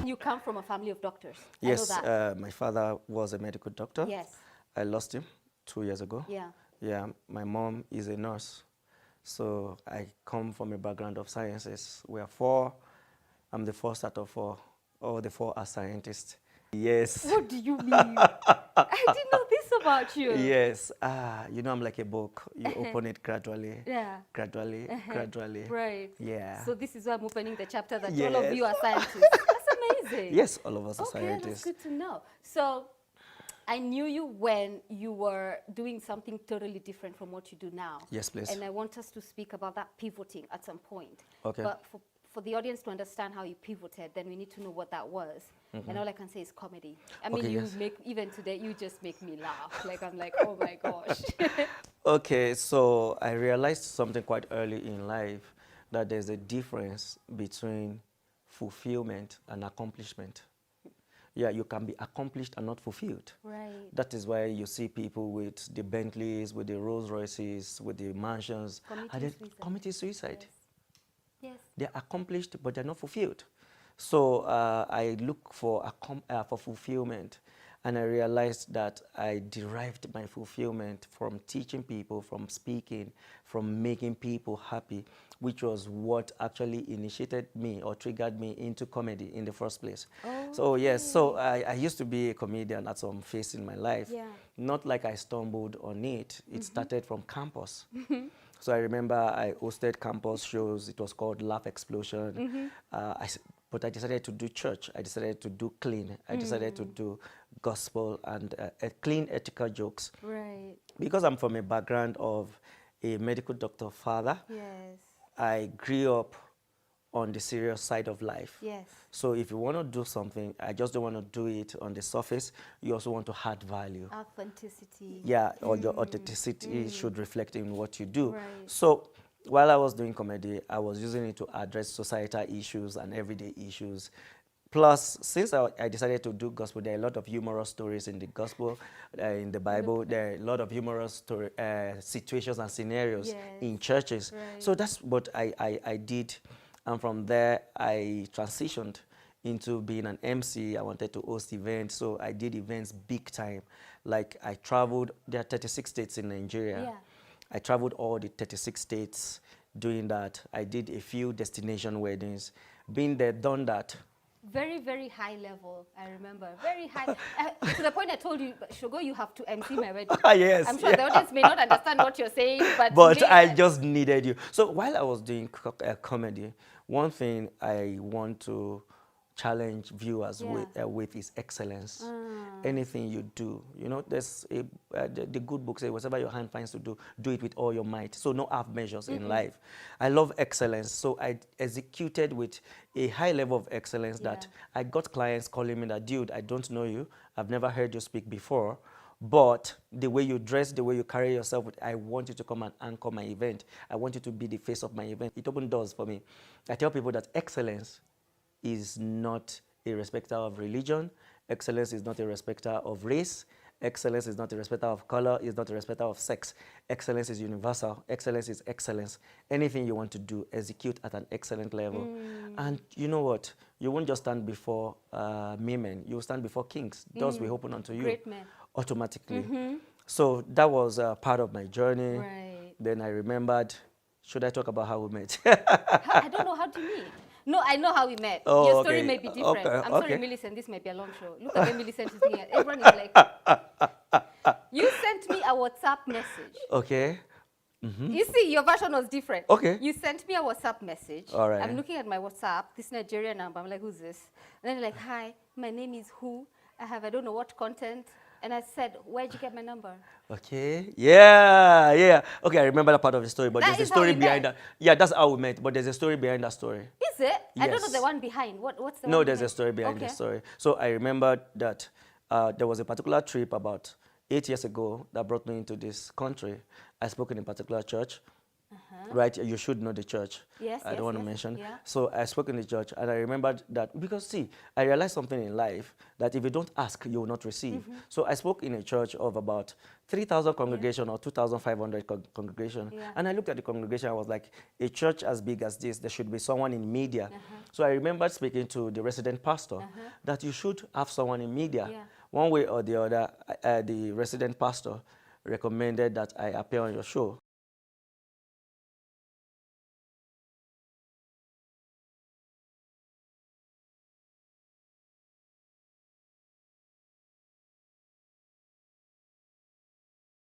you come from a family of doctors. Yes, I know that. my father was a medical doctor. Yes. I lost him 2 years ago. Yeah. Yeah, my mom is a nurse. So I come from a background of sciences. We are four. I'm the first out of four. All the four are scientists. Yes. What do you mean? I didn't know this about you. Yes. You know, I'm like a book. You open it gradually, Yeah. gradually, gradually. Right. Yeah. So this is why I'm opening the chapter that all of Yes. you are scientists. That's amazing. Yes, all of us are Okay, scientists. that's good to know. So I knew you when you were doing something totally different from what you do now. Yes, please. And I want us to speak about that pivoting at some point. Okay. But for the audience to understand how you pivoted, then we need to know what that was. And all I can say is comedy. I mean, Okay, you yes. even today, you just make me laugh. Like, I'm like, oh my gosh. Okay, so I realized something quite early in life, that there's a difference between fulfillment and accomplishment. Yeah, you can be accomplished and not fulfilled. Right. That is why you see people with the Bentleys, with the Rolls Royces, with the mansions, committing suicide. Yes. Yes. They're accomplished, but they're not fulfilled. So I look for fulfillment, and I realized that I derived my fulfillment from teaching people, from speaking, from making people happy, which was what actually initiated me or triggered me into comedy in the first place. Oh, So yes, so I used to be a comedian at some phase in my life. Yeah. Not like I stumbled on it. It started from campus. So I remember I hosted campus shows. It was called Laugh Explosion. But I decided to do church. I decided to do clean. I decided to do gospel and clean ethical jokes. Right. Because I'm from a background of a medical doctor father, Yes. I grew up on the serious side of life. Yes. So if you want to do something, I just don't want to do it on the surface. You also want to add value. Authenticity. Yeah, or your authenticity should reflect in what you do. Right. So while I was doing comedy, I was using it to address societal issues and everyday issues. Plus, since I decided to do gospel, there are a lot of humorous stories in the gospel, in the Bible. There are a lot of humorous situations and scenarios in churches. Right. So that's what I did. And from there, I transitioned into being an MC. I wanted to host events, so I did events big time. Like I traveled, there are 36 states in Nigeria. Yeah. I traveled all the 36 states doing that. I did a few destination weddings. Been there, done that. Very, very high level, I remember. Very high. To the point I told you, Shogo, you have to MC my wedding. Yes. I'm sure the audience may not understand what you're saying, but But I just needed you. So while I was doing comedy, one thing I want to challenge viewers with is excellence. Anything you do, you know, there's the good book says, whatever your hand finds to do, do it with all your might. So no half measures in life. I love excellence. So I executed with a high level of excellence that I got clients calling me that, dude, I don't know you. I've never heard you speak before. But the way you dress, the way you carry yourself, I want you to come and anchor my event. I want you to be the face of my event. It opened doors for me. I tell people that excellence is not a respecter of religion. Excellence is not a respecter of race. Excellence is not a respecter of color. Is not a respecter of sex. Excellence is universal. Excellence is excellence. Anything you want to do, execute at an excellent level. And you know what? You won't just stand before men. You will stand before kings. Doors will open unto you. Great men. Automatically. So that was part of my journey. Right. Then I remembered, should I talk about how we met? I don't know, how do you meet? No, I know how we met. Oh, Your story okay. may be different. Okay, I'm sorry, okay. Millicent, this might be a long show. Look at where Millicent is here. Everyone is like, you sent me a WhatsApp message. Okay. You see, your version was different. Okay. You sent me a WhatsApp message. All right. I'm looking at my WhatsApp, this Nigerian number. I'm like, who's this? And then you're like, hi, my name is who? I don't know what content. And I said, where'd you get my number? Okay. Yeah. Okay, I remember that part of the story, but That there's a is how story we behind met. that. Yeah, that's how we met, but there's a story behind that story. Is it? I don't know Yes. the one behind. What's the No, one there's a behind? story behind the Okay. story. So I remember that there was a particular trip about 8 years ago that brought me into this country. I spoke in a particular church. Right, you should know the church. Yes, I don't want to mention. yeah. So I spoke in the church, and I remembered that because see, I realized something in life that if you don't ask, you will not receive. So I spoke in a church of about 3,000 congregation or 2,500 congregation, and I looked at the congregation. I was like, a church as big as this, there should be someone in media. So I remember speaking to the resident pastor that you should have someone in media. One way or the other, the resident pastor recommended that I appear on your show.